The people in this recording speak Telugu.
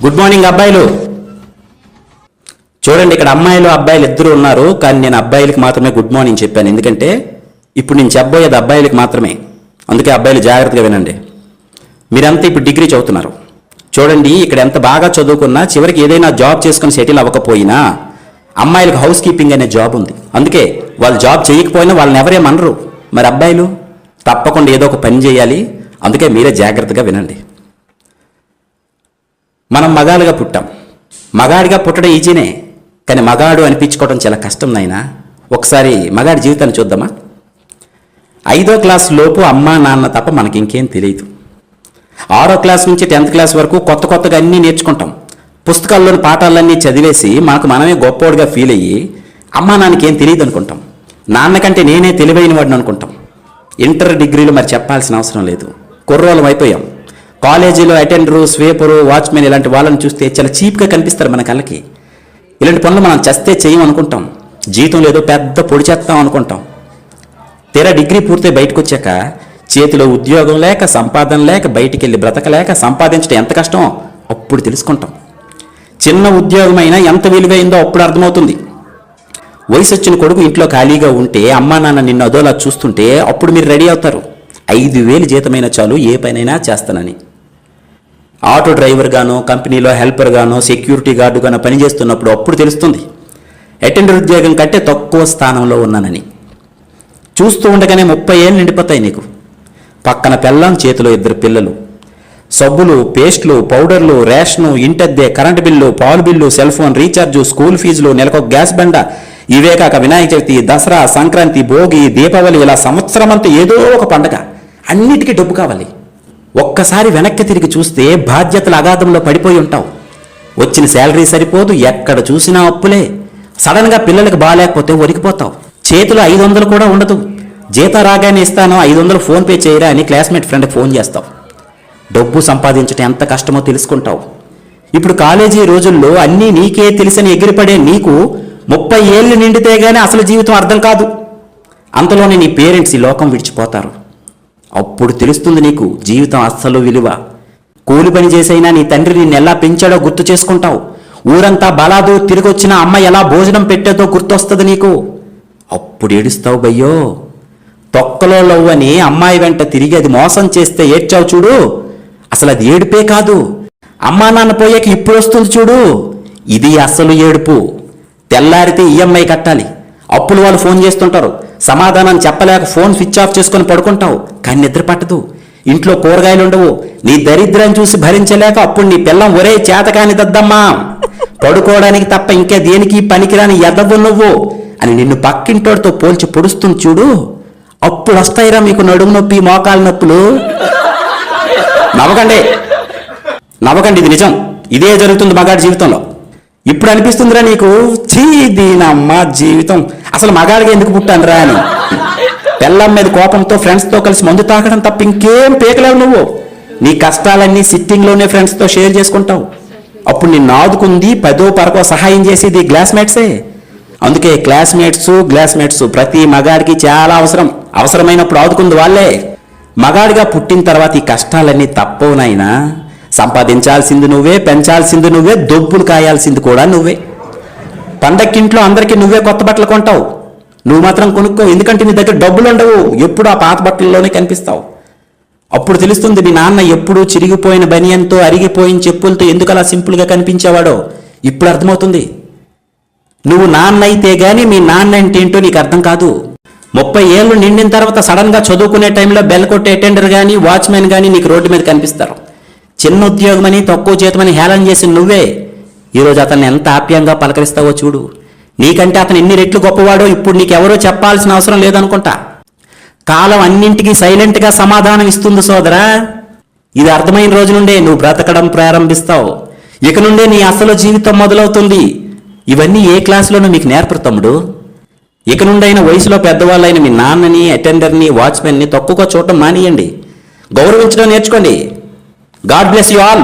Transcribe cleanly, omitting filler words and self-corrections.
గుడ్ మార్నింగ్ అబ్బాయిలు. చూడండి, ఇక్కడ అమ్మాయిలు అబ్బాయిలు ఇద్దరు ఉన్నారు, కానీ నేను అబ్బాయిలకి మాత్రమే గుడ్ మార్నింగ్ చెప్పాను. ఎందుకంటే ఇప్పుడు నేను చెప్పబోయేది అబ్బాయిలకి మాత్రమే. అందుకే అబ్బాయిలు జాగ్రత్తగా వినండి. మీరంతా ఇప్పుడు డిగ్రీ చదువుతున్నారు. చూడండి, ఇక్కడ ఎంత బాగా చదువుకున్నా చివరికి ఏదైనా జాబ్ చేసుకుని సెటిల్ అవ్వకపోయినా అమ్మాయిలకు హౌస్ కీపింగ్ అనే జాబ్ ఉంది. అందుకే వాళ్ళు జాబ్ చేయకపోయినా వాళ్ళని ఎవరేమనరు. మరి అబ్బాయిలు తప్పకుండా ఏదో ఒక పని చేయాలి. అందుకే మీరే జాగ్రత్తగా వినండి. మనం మగాలుగా పుట్టాం. మగాడిగా పుట్టడం ఈజీనే, కానీ మగాడు అనిపించుకోవడం చాలా కష్టం నాయనా. ఒకసారి మగాడి జీవితాన్ని చూద్దామా? 5వ క్లాస్ లోపు అమ్మా నాన్న తప్ప మనకి ఇంకేం తెలియదు. 6వ క్లాస్ నుంచి 10th క్లాస్ వరకు కొత్తగా అన్నీ నేర్చుకుంటాం. పుస్తకాల్లోని పాఠాలన్నీ చదివేసి మనకు మనమే గొప్పోడిగా ఫీల్ అయ్యి అమ్మా నాన్నకి ఏం తెలియదు అనుకుంటాం. నాన్నకంటే నేనే తెలివైన వాడిని అనుకుంటాం. ఇంటర్ డిగ్రీలు మరి చెప్పాల్సిన అవసరం లేదు. కుర్రోళ్ళం అయిపోయాం. కాలేజీలో అటెండరు, స్వీపరు, వాచ్మెన్ ఇలాంటి వాళ్ళని చూస్తే చాలా చీప్గా కనిపిస్తారు మన కళ్ళకి. ఇలాంటి పనులు మనం చస్తే చేయం అనుకుంటాం. జీతం లేదో పెద్ద పొడి చేస్తాం అనుకుంటాం. తీరా డిగ్రీ పూర్తి బయటకు వచ్చాక చేతిలో ఉద్యోగం లేక, సంపాదన లేక, బయటికి వెళ్ళి బ్రతకలేక సంపాదించడం ఎంత కష్టమో అప్పుడు తెలుసుకుంటాం. చిన్న ఉద్యోగమైనా ఎంత విలువైందో అప్పుడు అర్థమవుతుంది. వయసు వచ్చిన కొడుకు ఇంట్లో ఖాళీగా ఉంటే అమ్మా నాన్న నిన్ను అదోలా చూస్తుంటే అప్పుడు మీరు రెడీ అవుతారు. 5,000 జీతమైనా చాలు, ఏ పనైనా చేస్తానని. ఆటో డ్రైవర్ గానో, కంపెనీలో హెల్పర్ గానో, సెక్యూరిటీ గార్డు గానో పనిచేస్తున్నప్పుడు అప్పుడు తెలుస్తుంది అటెండర్ ఉద్యోగం కంటే తక్కువ స్థానంలో ఉన్నానని. చూస్తూ ఉండగానే 30 ఏళ్ళు నిండిపోతాయి నీకు. పక్కన పెళ్ళాం, చేతిలో 2 పిల్లలు. సబ్బులు, పేస్టులు, పౌడర్లు, రేషను, ఇంటద్దె, కరెంటు బిల్లు, పాలు bill, cell phone recharge, school ఫీజులు, నెలకు గ్యాస్ బండ, ఇవే కాక వినాయక చవితి, దసరా, సంక్రాంతి, భోగి, దీపావళి, ఇలా సంవత్సరం అంతా ఏదో ఒక పండగ. అన్నిటికీ డబ్బు కావాలి. ఒక్కసారి వెనక్కి తిరిగి చూస్తే బాధ్యతల అగాధంలో పడిపోయి ఉంటావు. వచ్చిన శాలరీ సరిపోదు, ఎక్కడ చూసినా అప్పులే. సడన్గా పిల్లలకు బాగాలేకపోతే వణికిపోతావు. చేతిలో 500 కూడా ఉండదు. జీతం రాగానే ఇస్తాను, 500 ఫోన్పే చేయరా అని క్లాస్మేట్ ఫ్రెండ్కి ఫోన్ చేస్తావు. డబ్బు సంపాదించడం ఎంత కష్టమో తెలుసుకుంటావు. ఇప్పుడు కాలేజీ రోజుల్లో అన్నీ నీకే తెలిసని ఎగిరిపడే నీకు 30 ఏళ్ళు నిండితే గానీ అసలు జీవితం అర్థం కాదు. అంతలోనే నీ పేరెంట్స్ ఈ లోకం విడిచిపోతారు. అప్పుడు తెలుస్తుంది నీకు జీవితం అస్సలు విలువ. కూలి పని చేసైనా నీ తండ్రి నిన్ను ఎలా పెంచాడో గుర్తు చేసుకుంటావు. ఊరంతా బలాదు తిరిగొచ్చిన అమ్మ ఎలా భోజనం పెట్టేదో గుర్తొస్తుంది నీకు. అప్పుడు ఏడుస్తావు బయ్యో. తొక్కలో లవ్వని అమ్మాయి వెంట తిరిగి అది మోసం చేస్తే ఏడ్చావు చూడు, అసలు అది ఏడుపే కాదు. అమ్మా నాన్న పోయాక ఇప్పుడు వస్తుంది చూడు, ఇది అసలు ఏడుపు. తెల్లారితే ఈఎంఐ కట్టాలి, అప్పులు వాళ్ళు ఫోన్ చేస్తుంటారు, సమాధానం చెప్పలేక ఫోన్ స్విచ్ ఆఫ్ చేసుకొని పడుకుంటావు. కానీ నిద్ర పట్టదు, ఇంట్లో కూరగాయలు ఉండవు. నీ దరిద్రం చూసి భరించలేక అప్పుడు నీ పిల్లం ఒరే చేతకాని దద్దమ్మా, పడుకోవడానికి తప్ప ఇంకా దేనికి పనికిరాని ఎదవు నువ్వు అని నిన్ను పక్కింటోడితో పోల్చి పొడుస్తుంది చూడు, అప్పుడు వస్తాయిరా మీకు నడుము నొప్పి, మోకాలు నొప్పులు. నవ్వకండి, ఇది నిజం. ఇదే జరుగుతుంది మగాడి జీవితంలో. ఇప్పుడు అనిపిస్తుందిరా నీకు, చీ దీనమ్మ జీవితం, అసలు మగాడిగా ఎందుకు పుట్టానురా అని. పెళ్ళం మీద కోపంతో ఫ్రెండ్స్తో కలిసి మందు తాకడం తప్ప ఇంకేం పీకలేవు నువ్వు. నీ కష్టాలన్నీ సిట్టింగ్లోనే ఫ్రెండ్స్తో షేర్ చేసుకుంటావు. అప్పుడు నిన్ను ఆదుకుంది 10వ 12వ సహాయం చేసేది క్లాస్మేట్సే. అందుకే క్లాస్మేట్స్ ప్రతి మగాడికి చాలా అవసరమైనప్పుడు ఆదుకుంది వాళ్ళే. మగాడిగా పుట్టిన తర్వాత ఈ కష్టాలన్నీ తప్పవునైనా సంపాదించాల్సింది నువ్వే, పెంచాల్సింది నువ్వే, దొబ్బులు కాయాల్సింది కూడా నువ్వే. పండక్కింట్లో అందరికీ నువ్వే కొత్త బట్టలు కొంటావు, నువ్వు మాత్రం కొనుక్కో. ఎందుకంటే నీ దగ్గర డబ్బులు ఉండవు, ఎప్పుడు ఆ పాత బట్టల్లోనే కనిపిస్తావు. అప్పుడు తెలుస్తుంది మీ నాన్న ఎప్పుడు చిరిగిపోయిన బనియంతో, అరిగిపోయిన చెప్పులతో ఎందుకు అలా సింపుల్గా కనిపించేవాడో. ఇప్పుడు అర్థమవుతుంది. నువ్వు నాన్న అయితే గానీ మీ నాన్న అంటే ఏంటో నీకు అర్థం కాదు. 30 ఏళ్ళు నిండిన తర్వాత సడన్గా చదువుకునే టైంలో బెల్ కొట్టే అటెండర్ కానీ, వాచ్మెన్ కానీ నీకు రోడ్డు మీద కనిపిస్తారు. చిన్న ఉద్యోగమని, తక్కువ జీతమని హేళన చేసి నువ్వే ఈరోజు అతన్ని ఎంత ఆప్యాయంగా పలకరిస్తావో చూడు. నీకంటే అతను ఎన్ని రెట్లు గొప్పవాడో ఇప్పుడు నీకెవరో చెప్పాల్సిన అవసరం లేదనుకుంటా. కాలం అన్నింటికీ సైలెంట్గా సమాధానం ఇస్తుంది సోదరా. ఇది అర్థమైన రోజు నుండే నువ్వు బ్రతకడం ప్రారంభిస్తావు. ఇక నుండే నీ అసలు జీవితం మొదలవుతుంది. ఇవన్నీ ఏ క్లాసులోనూ మీకు నేర్పరు తమ్ముడు. ఇక నుండైన వయసులో పెద్దవాళ్ళైన మీ నాన్నని, అటెండర్ని, వాచ్మెన్ని తక్కువగా చూడటం మానేయండి. గౌరవించడం నేర్చుకోండి. God bless you all.